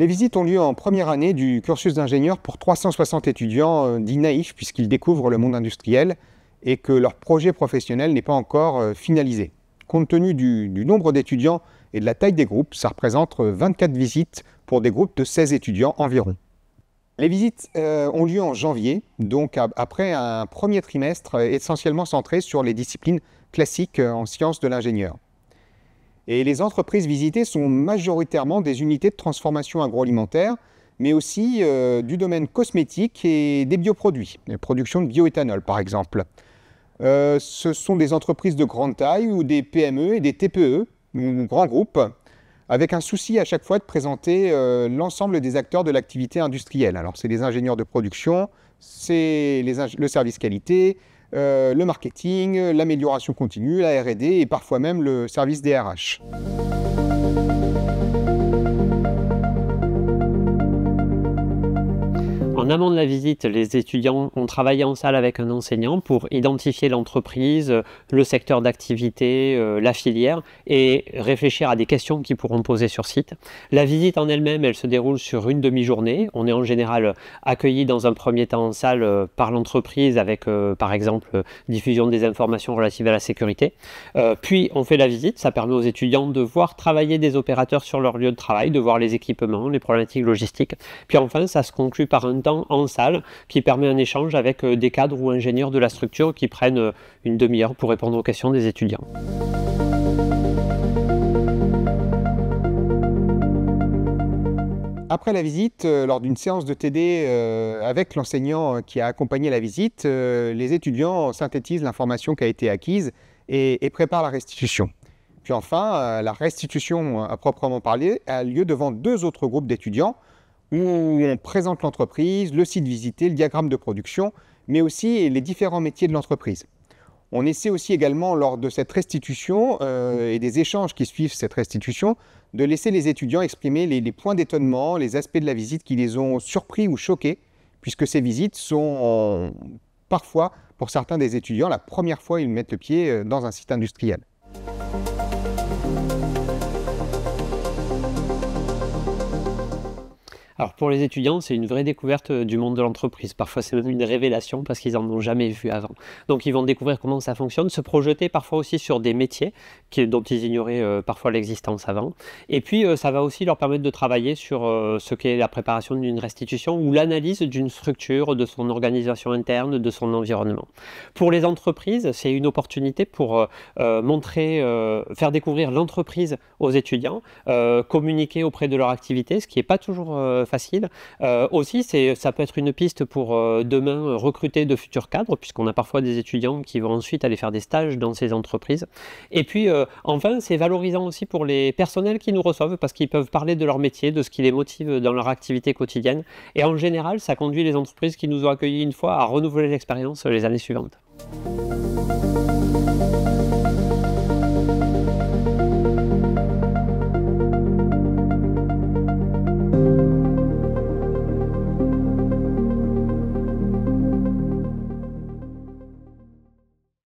Les visites ont lieu en première année du cursus d'ingénieur pour 360 étudiants dits naïfs puisqu'ils découvrent le monde industriel et que leur projet professionnel n'est pas encore finalisé. Compte tenu du nombre d'étudiants et de la taille des groupes, ça représente 24 visites pour des groupes de 16 étudiants environ. Les visites ont lieu en janvier, donc après un premier trimestre essentiellement centré sur les disciplines classiques en sciences de l'ingénieur. Et les entreprises visitées sont majoritairement des unités de transformation agroalimentaire, mais aussi du domaine cosmétique et des bioproduits, la production de bioéthanol par exemple. Ce sont des entreprises de grande taille ou des PME et des TPE, ou grands groupes, avec un souci à chaque fois de présenter l'ensemble des acteurs de l'activité industrielle. Alors c'est les ingénieurs de production, c'est le service qualité, le marketing, l'amélioration continue, la R&D et parfois même le service DRH. En amont de la visite, les étudiants ont travaillé en salle avec un enseignant pour identifier l'entreprise, le secteur d'activité, la filière et réfléchir à des questions qu'ils pourront poser sur site. La visite en elle-même, elle se déroule sur une demi-journée. On est en général accueilli dans un premier temps en salle par l'entreprise avec par exemple diffusion des informations relatives à la sécurité. Puis on fait la visite, ça permet aux étudiants de voir travailler des opérateurs sur leur lieu de travail, de voir les équipements, les problématiques logistiques. Puis enfin, ça se conclut par un temps en salle qui permet un échange avec des cadres ou ingénieurs de la structure qui prennent une demi-heure pour répondre aux questions des étudiants. Après la visite, lors d'une séance de TD avec l'enseignant qui a accompagné la visite, les étudiants synthétisent l'information qui a été acquise et préparent la restitution. Puis enfin, la restitution à proprement parler a lieu devant deux autres groupes d'étudiants où on présente l'entreprise, le site visité, le diagramme de production, mais aussi les différents métiers de l'entreprise. On essaie aussi également, lors de cette restitution et des échanges qui suivent cette restitution, de laisser les étudiants exprimer les points d'étonnement, les aspects de la visite qui les ont surpris ou choqués, puisque ces visites sont parfois, pour certains des étudiants, la première fois qu'ils mettent le pied dans un site industriel. Alors pour les étudiants, c'est une vraie découverte du monde de l'entreprise. Parfois, c'est même une révélation parce qu'ils n'en ont jamais vu avant. Donc, ils vont découvrir comment ça fonctionne, se projeter parfois aussi sur des métiers dont ils ignoraient parfois l'existence avant. Et puis, ça va aussi leur permettre de travailler sur ce qu'est la préparation d'une restitution ou l'analyse d'une structure, de son organisation interne, de son environnement. Pour les entreprises, c'est une opportunité pour faire découvrir l'entreprise aux étudiants, communiquer auprès de leur activité, ce qui n'est pas toujours facile. Aussi, ça peut être une piste pour demain recruter de futurs cadres, puisqu'on a parfois des étudiants qui vont ensuite aller faire des stages dans ces entreprises. Et puis, enfin, c'est valorisant aussi pour les personnels qui nous reçoivent, parce qu'ils peuvent parler de leur métier, de ce qui les motive dans leur activité quotidienne. Et en général, ça conduit les entreprises qui nous ont accueillis une fois à renouveler l'expérience les années suivantes.